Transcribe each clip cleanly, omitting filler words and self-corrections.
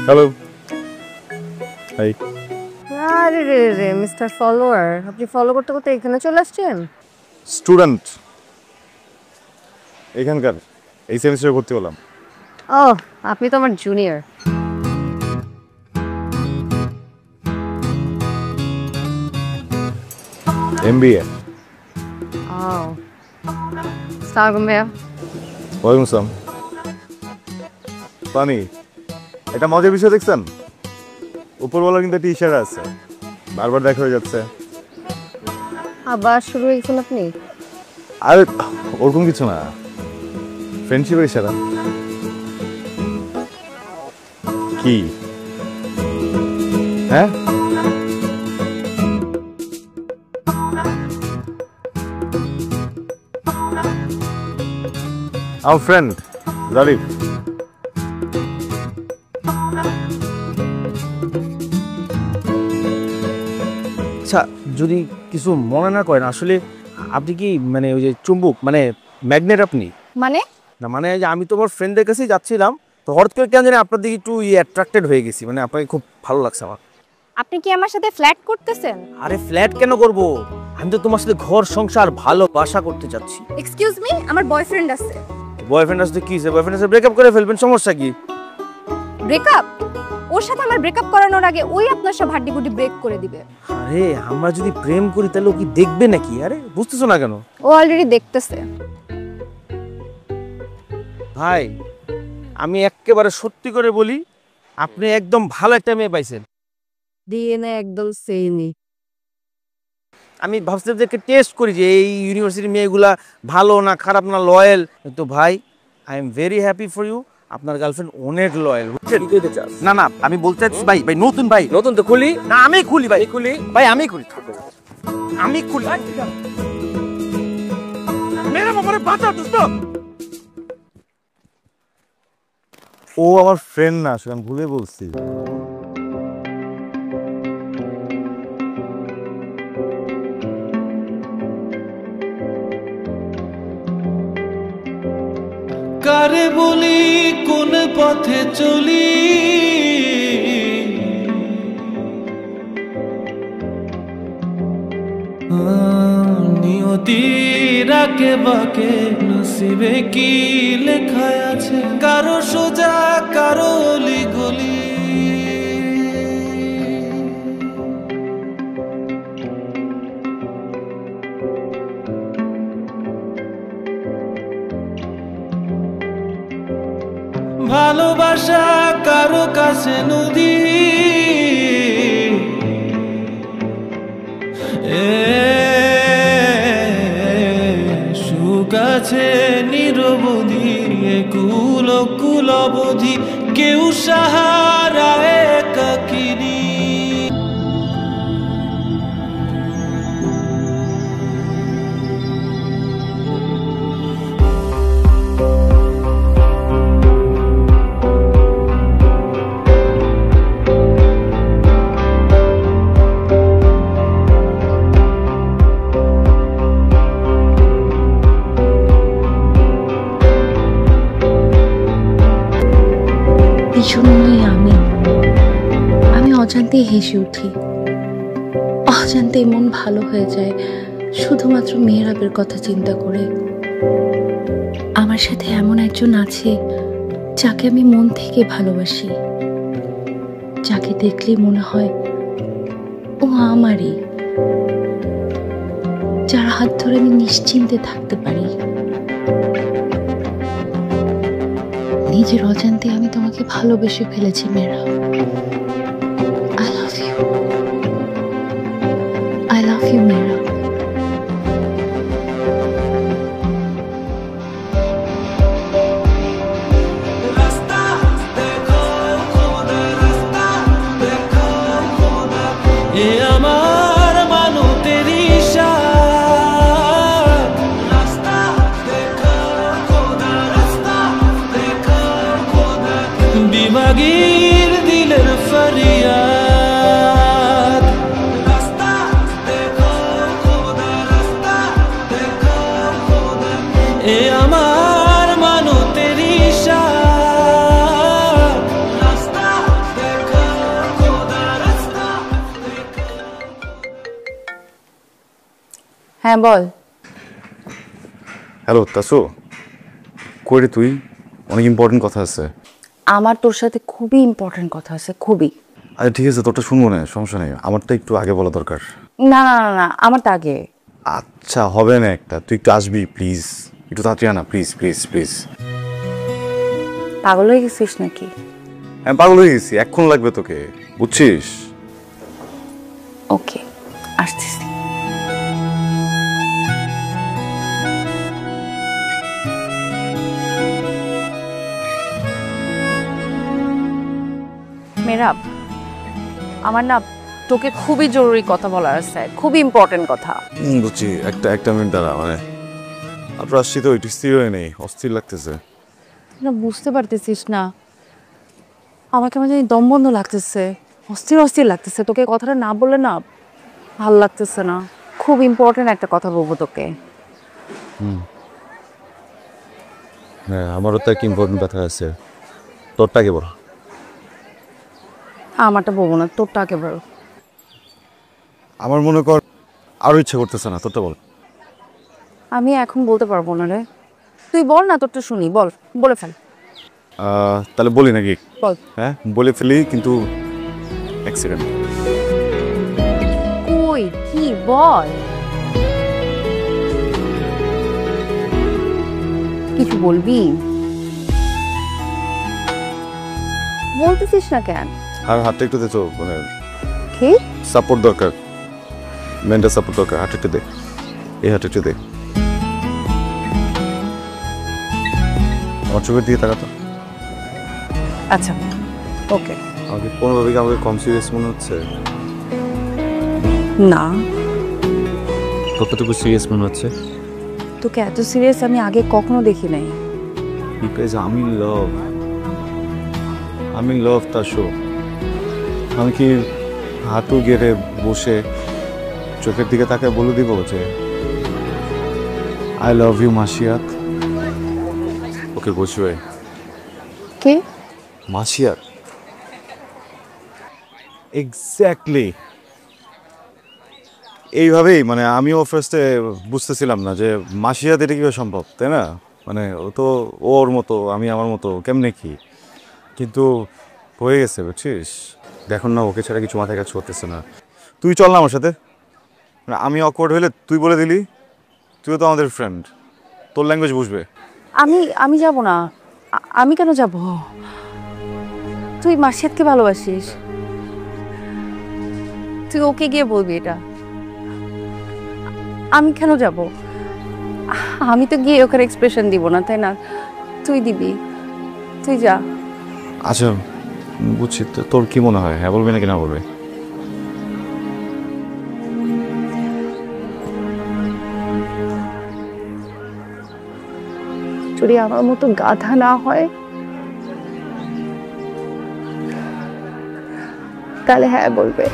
Hello. High. আরে রে রে মিস্টার ফলোয়ার, আপনি ফলো করতে করতে এখানে চলে আসছেন? স্টুডেন্ট, এখানকার এই সেমিস্টারে ভর্তি হলাম। ও, আপনি তো আমার জুনিয়র। এমবিএ। ও, আসসালামু ভাইয়া। ওয়ালাইকুম আসসালাম। পানি, একটা মজার বিষয় দেখছেন? উপরওয়ালার কিন্তু একটা ইশারা আছে, বারবার দেখা হয়ে যাচ্ছে। আবার শুরু হয়েছেন আপনি? আর ওরকম কিছু না, ফ্রেন্ডশিপের ইশারা। কি? হ্যাঁ, আমার ফ্রেন্ড জারিফ। আচ্ছা, যদি কিছু মনে না করেন, আসলে আপনি কি মানে ওই যে চুম্বক মানে ম্যাগনেট আপনি? মানে না মানে যে আমি তো আমার ফ্রেন্ডদের কাছেই যাচ্ছিলাম, তো হঠাৎ করে কেন জানি আপনার দিকে একটু অ্যাট্রাক্টেড হয়ে গেছি, মানে আপনাকে খুব ভালো লাগছে আমার। আপনি কি আমার সাথে ফ্ল্যাট করতেছেন? আরে ফ্ল্যাট কেন করব, আমি তো তোমার সাথে ঘর সংসার ভালোবাসা করতে চাচ্ছি। এক্সকিউজ মি, আমার বয়ফ্রেন্ড আছে। বয়ফ্রেন্ড আসতে কি, বয়ফ্রেন্ড আসতে ব্রেকআপ করে ফেলবেন, সমস্যা কি? ব্রেকআপ? ওর সাথে আমার ব্রেকআপ করানোর আগে ওই আপনার সব হাড্ডিগুডি ব্রেক করে দিবে। আরে আমরা যদি প্রেম করি তাহলে ও কি দেখবে নাকি? আরে বুঝতেছো না কেন? ও অলরেডি দেখতেছে। ভাই আমি একেবারে সত্যি করে বলি, আপনি একদম ভালো একটা মেয়ে পাইছেন। ডিএনএ একদম সেমই। আমি ভাবছিলাম যে টেস্ট করি যে এই ইউনিভার্সিটির মেয়েগুলা ভালো না খারাপ না লয়াল, তো ভাই I am very happy for you, আপনার গার্লফ্রেন্ড অনেক লয়াল। না না আমি বলতে চাচ্ছি ভাই, নতুন ভাই, নতুন তো খুলি না, আমি খুলি ভাই, ভাই আমি খুলি, মেরা মামারে বাঁচা দোস্ত। ও আমার ফ্রেন্ড না, আসলে আমি ভুলে বলছি। কারে বলি কোন পথে চলি, নিয়তির আঁকে বাঁকে নসিবে কি লেখা আছে, কারো সোজা কারো অলি গলি। ভালোবাসা কারো কাছে নদী, সুখ আছে নিরবধি, কুল কুল অবধি, কেউ সাহারা একাকিনী। আমি অজান্তে হেসে উঠি, অজান্তে মন ভালো হয়ে যায় শুধুমাত্র মেহরাবের কথা চিন্তা করে। আমার সাথে এমন একজন আছে যাকে আমি মন থেকে ভালোবাসি, যাকে দেখলেই মনে হয় ও আমারই, যার হাত ধরে আমি নিশ্চিন্তে থাকতে পারি। নিজের অজান্তে আমি তোমাকে ভালোবেসে ফেলেছি Mehrab. I love you. I love you Mehrab. আমার মানতের ইশারা, বিমাগীর দিলের ফরিয়াদ, এ আমার মানত হ্যাঁ বল। হ্যালো তাসু, কই রে তুই? অনেক ইম্পর্টেন্ট কথা আছে। আমার তোর সাথে খুবই ইম্পর্টেন্ট কথা আছে, খুবই। আচ্ছা ঠিক আছে, তোরটা শুনবো না, সমস্যা নেই, আমারটা একটু আগে বলা দরকার। না না না না, আমারটা আগে। আচ্ছা হবে না একটা, তুই একটু আসবি প্লিজ, একটু তাড়াতাড়ি আনা প্লিজ প্লিজ প্লিজ। পাগল হয়ে গেছিস নাকি? আমি পাগল হয়ে গেছি, এক্ষুন লাগবে তোকে, বুঝছিস? ওকে, আসতেছি। মেরাব, আমার না তোকে খুবই জরুরি কথা বলার আছে, খুবই ইম্পর্টেন্ট কথা। বুঝছি, একটা মিনিট দাঁড়া, মানে আপনার আসছি তো একটু স্থির হয়ে নেই, অস্থির লাগতেছে। না বুঝতে পারতেছিস না, আমার কেমন জানি দম বন্ধ লাগতেছে, অস্থির অস্থির লাগতেছে। তোকে কথাটা না বললে না ভাল লাগতেছে না। খুব ইম্পর্টেন্ট একটা কথা বলবো তোকে। হ্যাঁ আমারও তো একটা ইম্পর্টেন্ট কথা আছে, তোরটা আগে বল। আমারটা বলবো না, তোরটা আগে বল। আমার মনে কর আরো ইচ্ছা করতেছে না, তোরটা বল। আমি এখন বলতে পারবো না রে, তুই বল না, তোরটা শুনি, বল, বলে ফেল। তাহলে বলি নাকি? বল। হ্যাঁ বলে ফেলি, কিন্তু অ্যাক্সিডেন্ট। কই কি বল, কিছু বলবি? বলতেছিস না কেন? আর হাতটা একটু দে তো, মানে কি সাপোর্ট দরকার, মেন্টাল সাপোর্ট দরকার, হাতটা একটু দে, এই হাতটা একটু দে। আমার চোখের দিকে তাকাতো। আচ্ছা ওকে। আমাকে কোনোভাবে কি আমাকে কম সিরিয়াস মনে হচ্ছে? না, কতটুকু সিরিয়াস মনে হচ্ছে? তোকে এত সিরিয়াস আমি আগে কখনো দেখি নাই। বিকজ আমি লাভ তাসু। আমি কি হাঁটু গেড়ে বসে চোখের দিকে তাকায় বলে দিব যে আই লাভ ইউ মাসিয়াত? ওকে বসবে কে? মাসিয়াত, এক্স্যাক্টলি এইভাবেই। মানে আমিও ফার্স্টে বুঝতেছিলাম না যে মাসিয়াত এটা কীভাবে সম্ভব, তাই না? মানে ও তো ওর মতো, আমি আমার মতো, কেমনে কি, কিন্তু হয়ে গেছে বুঝছিস। দেখুন না, ওকে ছাড়া কিছু মাথায় কাজ করতেছে না। তুই চল না আমার সাথে, মানে আমি অকওয়ার্ড হইলে তুই বলে দিলি, তুইও তো আমাদের ফ্রেন্ড, তোর ল্যাঙ্গুয়েজ বুঝবে। আমি যাব না। আমি কেন যাব? তুই মাসিয়াতকে ভালোবাসিস, তুই ওকে গিয়ে বলবি এটা? আমি কেন যাব? আমি তো গিয়ে ওখানে এক্সপ্রেশন দিব না, তাই না? তুই দিবি, তুই যা। আচ্ছা বুঝছি, তোর কি মনে হয়, হ্যাঁ বলবে নাকি না বলবে? যদি আমার মতো গাধা না হয় তাহলে হ্যাঁ বলবে।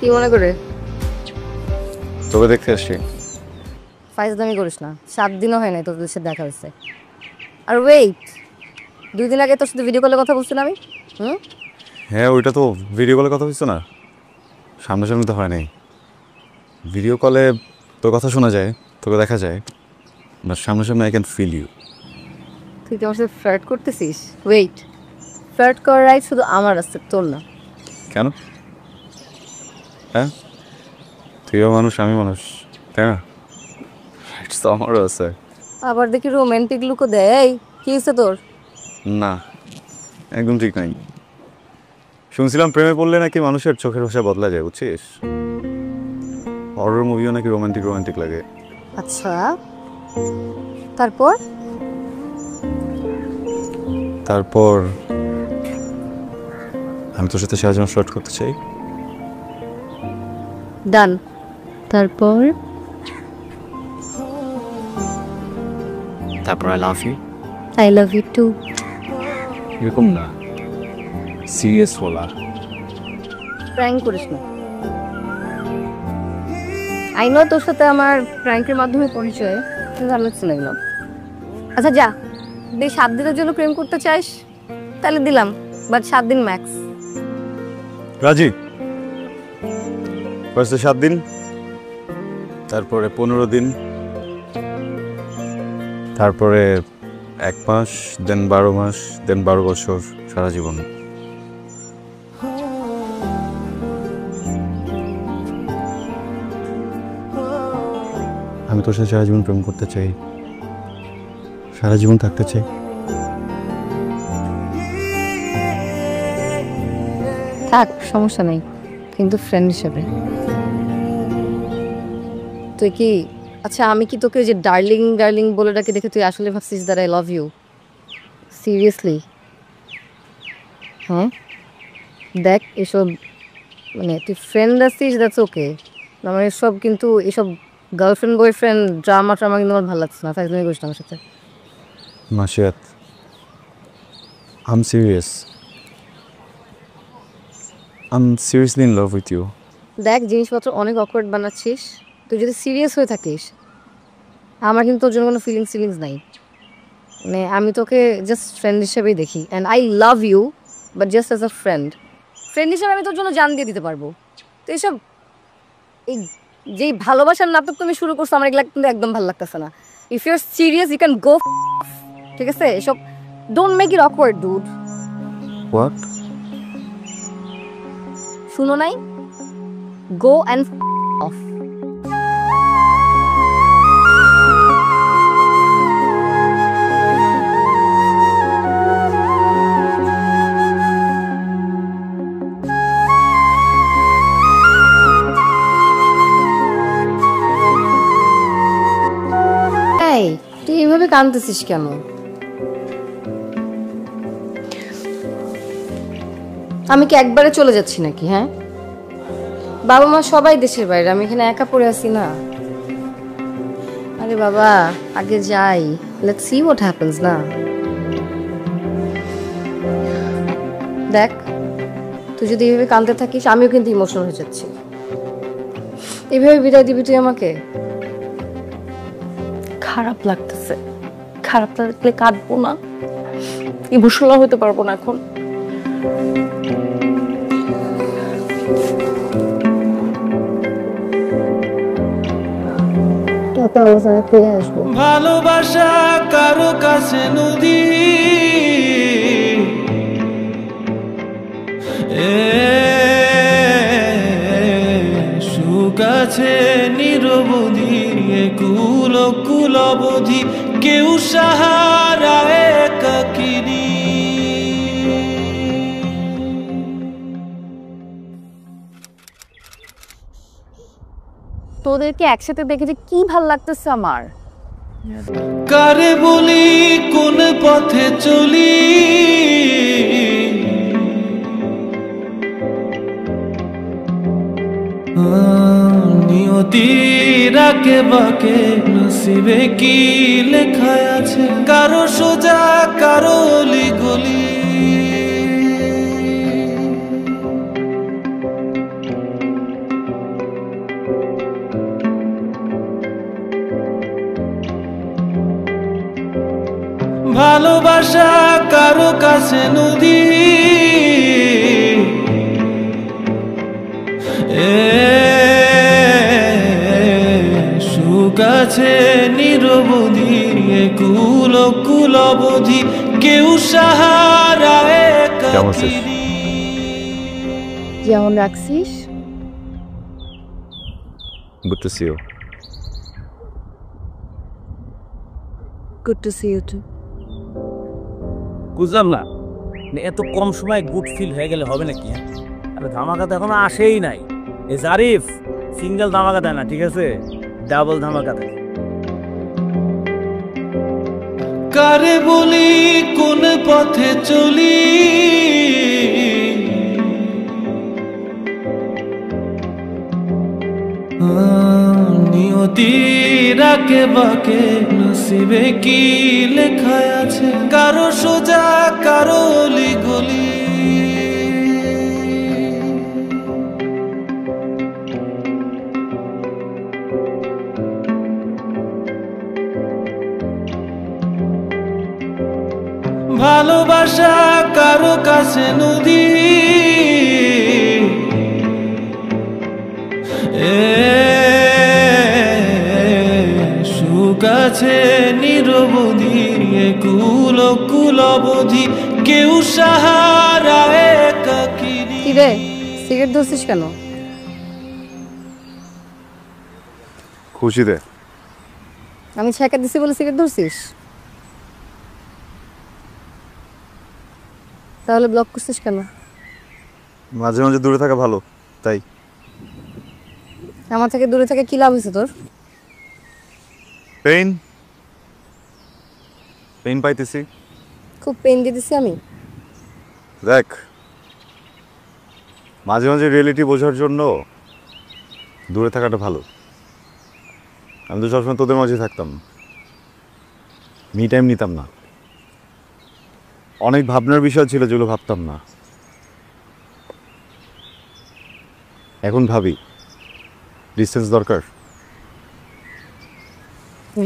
কি মনে করে তোকে দেখতে আসছি। ফাইজলামি করিস না, 7 দিনও হয় নাই তোদের সাথে দেখা হয়েছে। আর ওয়েট, 2 দিন আগে তোর সাথে ভিডিও কলে কথা বলছিলাম আমি। হ্যাঁ ওইটা তো ভিডিও কলে কথা হচ্ছে না, সামনাসামনি তো হয় নাই। ভিডিও কলে তোর কথা শোনা যায়, তোকে দেখা যায়, বাট সামনাসামনি আই ক্যান ফিল ইউ। তুই তো আমার সাথে ফ্লার্ট করতেছিস? ওয়েট, ফ্লার্ট করার রাইট শুধু আমার আছে, তোর না। কেন? হ্যাঁ তুইও মানুষ, আমি মানুষ, তাই না? রাইটস তো আমারও আছে। আবার দেখি রোমান্টিক লুকও দেয়। কি হয়েছে তোর? না একদম ঠিক নাই। শুনছিলাম প্রেমে পড়লে নাকি মানুষের চোখের ভাষা বদলা যায়, বুঝছিস? হরর মুভিও নাকি রোমান্টিক লাগে। আচ্ছা, তারপর? তারপর আমি তোর সাথে সারাজীবন ফ্লার্ট করতে চাই। ডান। তারপর? তারপর I love you. I love you too. এরকম না, সিরিয়াস বলা। প্র্যাঙ্ক করিস না। আই নো তোর সাথে আমার প্র্যাঙ্কের মাধ্যমে পরিচয়, কিন্তু আমি শুনে গেলাম। আচ্ছা যা, তুই 7 দিনের জন্য প্রেম করতে চাইস তাহলে দিলাম, বাট 7 দিন ম্যাক্স। রাজি। ফার্স্টে 7 দিন, তারপরে 15 দিন, তারপরে 1 মাস, দেন 12 মাস, দেন 12 বছর, সারা জীবন। আমি তোর সাথে সারা জীবন প্রেম করতে চাই, সারা জীবন থাকতে চাই। থাক, সমস্যা নেই, কিন্তু ফ্রেন্ড হিসেবে। তুই কি, আচ্ছা আমি কি তোকে যে ডার্লিং ডার্লিং বলে ডাকে দেখে তুই আসলে ভাবছিস that I love you? Seriously? হ্যাঁ দেখ, এসব মানে তুই ফ্রেন্ড আছিস, দ্যাটস ওকে। আমার এসব কিন্তু এসব গার্লফ্রেন্ড বয়ফ্রেন্ড ড্রামা ট্রামা কিন্তু আমার ভালো লাগছে না। ফাইজলামি করিস না আমার সাথে। মাসিয়াত, I'm serious. I'm seriously in love with you. দেখ, জিনিসপত্র অনেক অকওয়ার্ড বানাচ্ছিস। তুই যদি সিরিয়াস হয়ে থাকিস, আমার কিন্তু তোর জন্য কোনো ফিলিংস নাই। মানে আমি তোকে জাস্ট ফ্রেন্ড হিসেবেই দেখি, and I love you, but just as a friend. Friend হিসেবে আমি তোর জন্য জান দিয়ে দিতে পারবো। তো এইসব এই যেই ভালোবাসার নাটক তুমি শুরু করছো, আমার এগুলা কিন্তু একদম ভালো লাগতেছে না। If you are serious you can go, ঠিক আছে? এসব don't make it awkward dude. What? শুনো নাই? Go and off. তুই এইভাবে কাঁদতেছিস কেন? আমি কি একবারে চলে যাচ্ছি নাকি? হ্যাঁ, বাবা মা সবাই দেশের বাইরে, আমি এখানে একা পড়ে আছি না। আরে বাবা, আগে যাই, লেটস সি হোয়াট হ্যাপেন্স না। দেখ, তুই যদি এইভাবে কাঁদতে থাকিস, আমিও কিন্তু ইমোশনাল হয়ে যাচ্ছি। এইভাবে বিদায় দিবি তুই আমাকে? খারাপ লাগতেছে। খারাপ লাগলে কাঁদবো না, ইমোশনাল হতে পারবো না এখন। ভালোবাসা কারো কাছে নদী, সুখ আছে নিরবধি, কুল কুল অবধি, কেউ সাহারা একাকিনী। তোদেরকে একসাথে দেখে যে কি ভাল লাগতেছে আমার। কারে বলি কোন পথে চলি, নিয়তি রাকে বাকে নসিবে কি লেখা আছে, কারো সোজা কারো অলি গলি। ভালোবাসা কারো কাছে নদী, সুখ আছে নিরবধি, কুল কুল অবধি, কেউ সাহারা একাকিনী। যেমন রাখছিস। Good to see you. Good to see you too. বুঝলাম না, এত কম সময় গুড ফিল হয়ে গেলে হবে নাকি? আরে ধামাকা তো এখনো আসেই নাই। এই জারিফ সিঙ্গেল ধামাকা দেয় না, ঠিক আছে? ডাবল ধামাকা দেয়। কারে বলি কোন পথে চলি, নিয়তি রাকে বাকে নসিবে কি লেখা আছে, কারো সোজা কারো অলি গলি। ভালোবাসা কারো কাছে নদী, সুখ আছে নিরবধি, কুল কুল অবধি, কেউ সাহারা একাকিনী। কি রে সিগারেট ধরছিস কেন? খুশিতে। আমি ছ্যাঁকা দিছি বলে সিগারেট ধরছিস? তাহলে ব্লক করছিস কেন? মাঝে মাঝে দূরে থাকা ভালো, তাই। আমার থেকে দূরে থেকে কি লাভ হয়েছে তোর? পেইন পেইন পাইতেছি। খুব পেইন দিতেছি আমি? দেখ, মাঝে মাঝে রিয়েলিটি বোঝার জন্য দূরে থাকাটা ভালো। আমি তো সবসময় তোদের মাঝে থাকতাম, মি টাইম নিতাম না। অনেক ভাবনার বিষয় ছিল যেগুলো ভাবতাম না, এখন ভাবি। ডিস্টেন্স দরকার।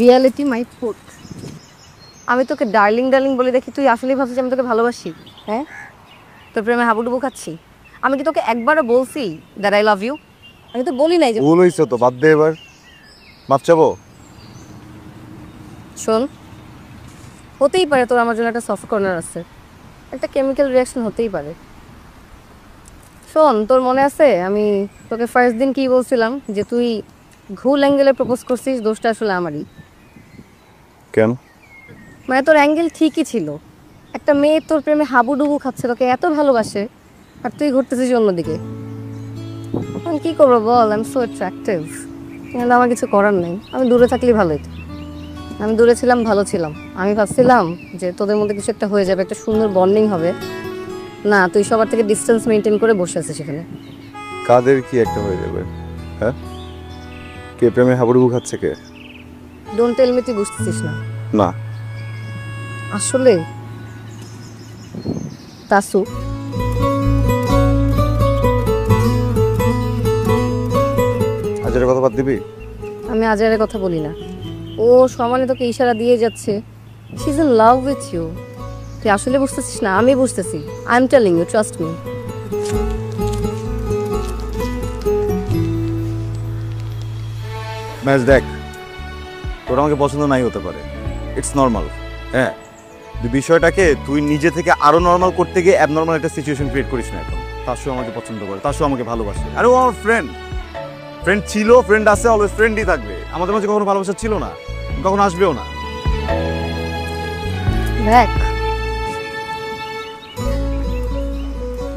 Reality my food. আমি তোকে ডার্লিং ডার্লিং বলে দেখি, তুই আসলেই ভাবছিস আমি তোকে ভালোবাসি? হ্যাঁ, তোর প্রেমে হাবুডুবু খাচ্ছি? আমি কি তোকে একবারও বলছি দ্যাট আই লাভ ইউ? আমি তো বলি নাই যে। ভুল হয়েছে তো, বাদ দে এবার। মাপ চাবো? শোন, হতেই পারে তোর আমার জন্য একটা সফট কর্নার আছে, একটা কেমিক্যাল রিয়াকশন হতেই পারে। শোন, তোর মনে আছে আমি তোকে ফার্স্ট দিন কি বলছিলাম, যে তুই ভুল অ্যাঙ্গেলে প্রপোজ করছিস, দোষটা আসলে আমারই। কেন? মানে তোর অ্যাঙ্গেল ঠিকই ছিল, একটা মেয়ে তোর প্রেমে হাবুডুবু খাচ্ছে, তোকে এত ভালোবাসে, আর তুই ঘুরতেছিস অন্যদিকে। আমি কী করবো বল? আই এম সো অ্যাট্রাকটিভ, তাহলে আমার কিছু করার নেই। আমি দূরে থাকলেই ভালো হতো। আমি দূরে ছিলাম, ভালো ছিলাম। আমি ভাবছিলাম যে তোদের মধ্যে কিছু একটা হয়ে যাবে, একটা সুন্দর বন্ডিং হবে। না, তুই সবার থেকে ডিস্টেন্স মেনটেন করে বসে আছিস সেখানে। কাদের কি একটা হয়ে যাবে? হ্যাঁ, কে প্রেমে হাবুডুবু খাচ্ছে? কে? ডোন্ট টেল মি তুই বুঝতেছিস না। না। আসলে তাসু, আজের কথা বাদ দিবি? আমি আজারের কথা বলি না। ও সমানে তোকে ইশারা দিয়ে যাচ্ছে, she is in love with you. তুই আসলে বুঝতেছিস না, আমি বুঝতেছি। I am telling you, trust me. Match দেখ, তোর আমাকে পছন্দ নাই হতে পারে, ইটস নর্মাল। হ্যাঁ, বিষয়টাকে তুই নিজে থেকে আরো নর্মাল করতে গিয়ে অ্যাবনর্মাল একটা সিচুয়েশন ক্রিয়েট করিস না। এখন তাসু আমাকে পছন্দ করে, তাসু আমাকে ভালোবাসে, আরে ও আমার ফ্রেন্ড। ফ্রেন্ড ছিল, ফ্রেন্ড আছে, অলওয়েজ ফ্রেন্ডই থাকবে। আমাদের মাঝে কখনো ভালোবাসা ছিল না, কখনো আসবেও না। দেখ,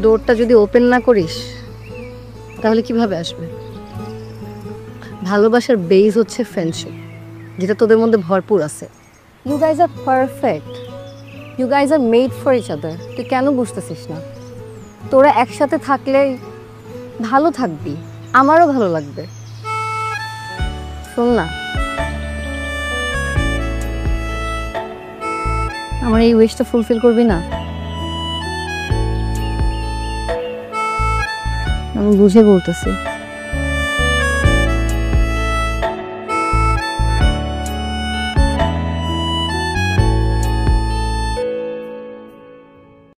ডোরটা যদি ওপেন না করিস তাহলে কিভাবে আসবে? ভালোবাসার বেস হচ্ছে ফ্রেন্ডশিপ, যেটা তোদের মধ্যে ভরপুর আছে। You guys are perfect, you guys are made for each other. তুই কেন বুঝতেছিস না? তোরা একসাথে থাকলে ভালো থাকবি, আমারও ভালো লাগবে। শোন না, আমার এই উইশটা ফুলফিল করবি না? আমি বুঝে বলতেছি।